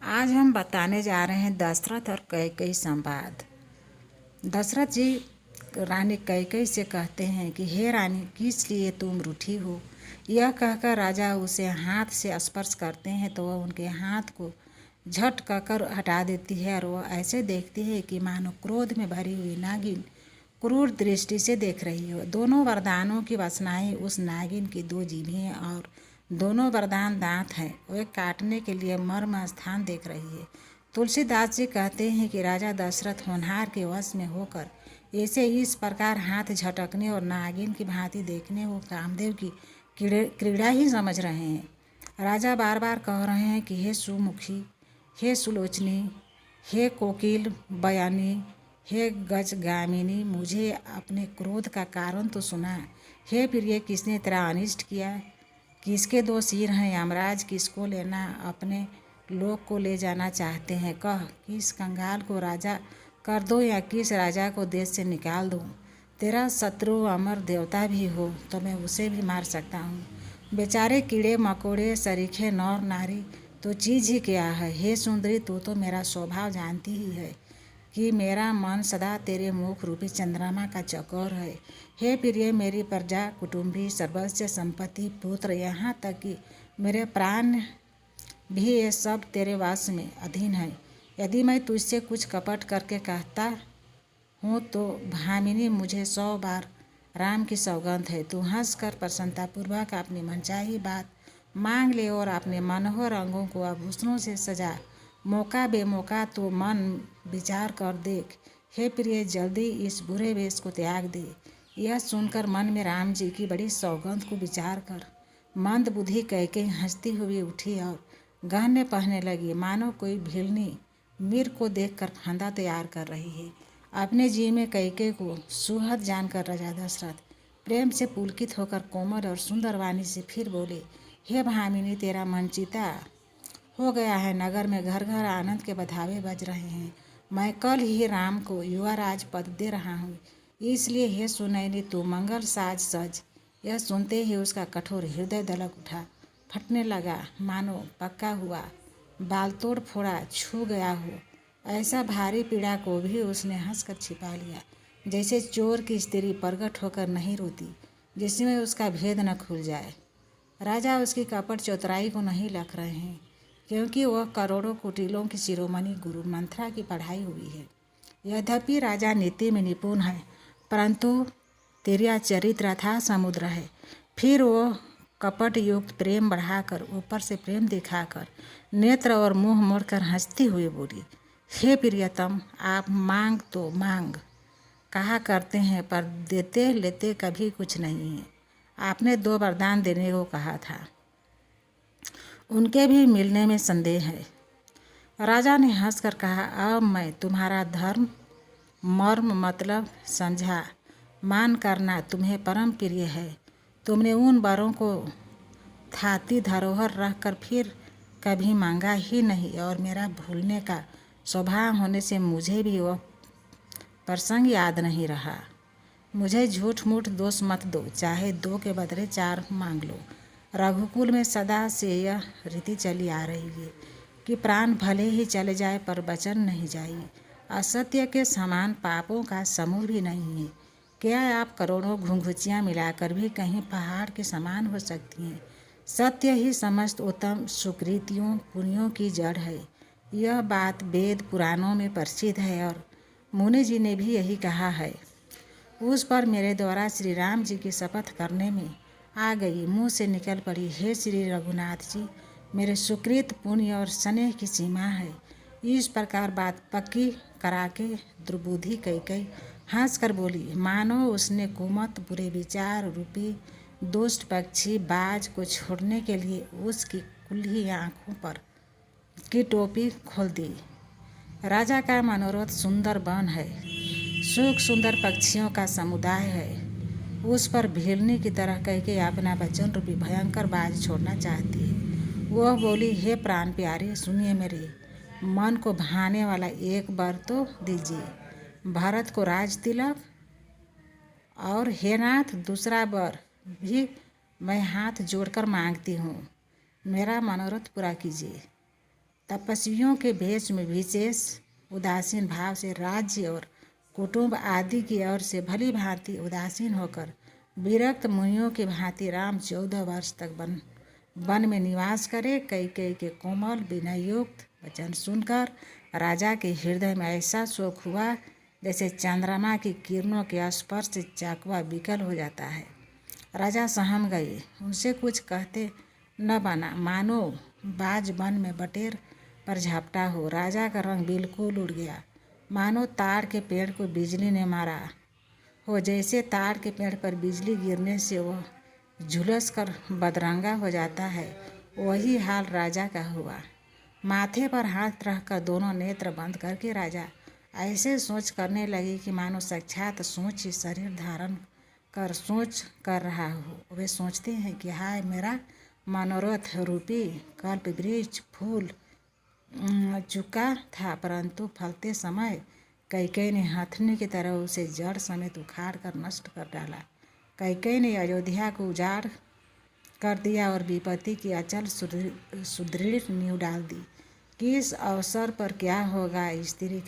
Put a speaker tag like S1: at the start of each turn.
S1: आज हम बताने जा रहे हैं दशरथ और कैकेयी संवाद। दशरथ जी रानी कैकेयी से कहते हैं कि हे रानी, किस लिए तुम रूठी हो। यह कहकर राजा उसे हाथ से स्पर्श करते हैं तो वह उनके हाथ को झट कहकर हटा देती है और वह ऐसे देखती है कि मानो क्रोध में भरी हुई नागिन क्रूर दृष्टि से देख रही हो। दोनों वरदानों की वासनाएं उस नागिन की दो जीभें और दोनों वरदान दांत हैं। वे काटने के लिए मर्म स्थान देख रही है। तुलसीदास जी कहते हैं कि राजा दशरथ होनहार के वश में होकर ऐसे इस प्रकार हाथ झटकने और नागिन की भांति देखने को कामदेव की क्रीड़ा ही समझ रहे हैं। राजा बार बार कह रहे हैं कि हे सुमुखी, हे सुलोचनी, हे कोकिल बयानी, हे गजगामिनी, मुझे अपने क्रोध का कारण तो सुना। हे प्रिय, किसने तेरा अनिष्ट किया? किसके दो सिर हैं? यमराज किसको लेना अपने लोक को ले जाना चाहते हैं? कह, किस कंगाल को राजा कर दो या किस राजा को देश से निकाल दूँ? तेरा शत्रु अमर देवता भी हो तो मैं उसे भी मार सकता हूँ। बेचारे कीड़े मकोड़े सरीखे नर नारी तो चीज़ ही क्या है। हे सुंदरी, तू तो मेरा स्वभाव जानती ही है कि मेरा मन सदा तेरे मुख रूपी चंद्रमा का चकोर है। हे प्रिय, मेरी प्रजा कुटुंबी सर्वस्व संपत्ति पुत्र यहाँ तक कि मेरे प्राण भी ये सब तेरे वास में अधीन है। यदि मैं तुझसे कुछ कपट करके कहता हूँ तो भामिनी, मुझे 100 बार राम की सौगंध है। तू हंसकर प्रसन्नतापूर्वक अपनी मनचाही बात मांग ले और अपने मनोहर अंगों को आभूषणों से सजा। मौका बेमौका तो मन विचार कर देख। हे प्रिय, जल्दी इस बुरे वेश को त्याग दे। यह सुनकर मन में राम जी की बड़ी सौगंध को विचार कर मंद बुद्धि कैकेयी हंसती हुई उठी और गहने पहनने लगी, मानो कोई भिलनी मीर को देखकर फंदा तैयार कर रही है। अपने जी में कैकेयी को सुहद जानकर राजा दशरथ प्रेम से पुलकित होकर कोमल और सुंदर वाणी से फिर बोले, हे भामिनी, तेरा मन चिता हो गया है। नगर में घर घर आनंद के बधावे बज रहे हैं। मैं कल ही राम को युवराज पद दे रहा हूँ, इसलिए हे सुनैनी, तू मंगल साज सज। यह सुनते ही उसका कठोर हृदय दलक उठा, फटने लगा, मानो पक्का हुआ बालतोड़ फोड़ा छू गया हो। ऐसा भारी पीड़ा को भी उसने हंसकर छिपा लिया, जैसे चोर की स्त्री प्रकट होकर नहीं रोती, जिसमें उसका भेद न खुल जाए। राजा उसकी कपट चतुराई को नहीं लख रहे हैं, क्योंकि वह करोड़ों कुटिलों की शिरोमणि गुरु मंथरा की पढ़ाई हुई है। यद्यपि राजा नीति में निपुण है, परंतु तेरा चरित्र था समुद्र है। फिर वो कपट युक्त प्रेम बढ़ाकर ऊपर से प्रेम दिखाकर नेत्र और मुंह मोड़कर हंसती हुई बोली, हे प्रियतम, आप मांग तो मांग कहा करते हैं, पर देते लेते कभी कुछ नहीं है। आपने 2 वरदान देने को कहा था, उनके भी मिलने में संदेह है। राजा ने हंसकर कहा, अब मैं तुम्हारा धर्म मर्म मतलब समझा। मान करना तुम्हें परम प्रिय है। तुमने उन वरों को थाती धरोहर रखकर फिर कभी मांगा ही नहीं और मेरा भूलने का स्वभाव होने से मुझे भी वह प्रसंग याद नहीं रहा। मुझे झूठ मूठ दोष मत दो, चाहे 2 के बदले 4 मांग लो। रघुकुल में सदा से यह रीति चली आ रही है कि प्राण भले ही चले जाए पर वचन नहीं जाए। असत्य के समान पापों का समूह भी नहीं है। क्या आप करोड़ों घुंघुचियाँ मिलाकर भी कहीं पहाड़ के समान हो सकती हैं? सत्य ही समस्त उत्तम सुकृतियों पुण्यों की जड़ है। यह बात वेद पुराणों में प्रसिद्ध है और मुनि जी ने भी यही कहा है। उस पर मेरे द्वारा श्री राम जी की शपथ करने में आ गई, मुँह से निकल पड़ी, हे श्री रघुनाथ जी, मेरे सुकृत पुण्य और स्नेह की सीमा है। इस प्रकार बात पक्की करा के दुर्बुद्धि कैकेयी हंस कर बोली, मानो उसने कुमत बुरे विचार रूपी दुष्ट पक्षी बाज को छोड़ने के लिए उसकी कुल्ही आँखों पर की टोपी खोल दी। राजा का मनोरथ सुंदर वन है, सुख सुंदर पक्षियों का समुदाय है। उस पर भीलनी की तरह कैकेयी अपना वचन रूपी भयंकर बाज छोड़ना चाहती है। वह बोली, हे प्राण प्यारे, सुनिए, मेरे मन को भाने वाला एक वर तो दीजिए। भरत को राज तिलक, और हे नाथ, दूसरा वर भी मैं हाथ जोड़कर मांगती हूँ, मेरा मनोरथ पूरा कीजिए। तपस्वियों के भेष में विशेष उदासीन भाव से राज्य और कुटुंब आदि की ओर से भली भांति उदासीन होकर विरक्त मुनियों की भांति राम 14 वर्ष तक वन में निवास करे। कैकेयी के कोमल विनययुक्त वचन सुनकर राजा के हृदय में ऐसा शोक हुआ जैसे चंद्रमा की किरणों के स्पर्श से चाकवा विकल हो जाता है। राजा सहम गए, उनसे कुछ कहते न बना, मानो बाज वन में बटेर पर झपटा हो। राजा का रंग बिल्कुल उड़ गया, मानो ताड़ के पेड़ को बिजली ने मारा हो। जैसे ताड़ के पेड़ पर बिजली गिरने से वह झुलस कर बदरंगा हो जाता है, वही हाल राजा का हुआ। माथे पर हाथ रखकर दोनों नेत्र बंद करके राजा ऐसे सोच करने लगे कि मानो साक्षात सोच ही शरीर धारण कर सोच कर रहा हो। वे सोचते हैं कि हाय मेरा मनोरथ रूपी कल्प वृक्ष फूल चुका था, परंतु फलते समय कैकेयी ने हथनी की तरह उसे जड़ समेत उखाड़ कर नष्ट कर डाला। कैकेयी ने अयोध्या को उजाड़ कर दिया और विपत्ति की अचल सुदृढ़ नींव डाल दी। किस अवसर पर क्या होगा स्त्री का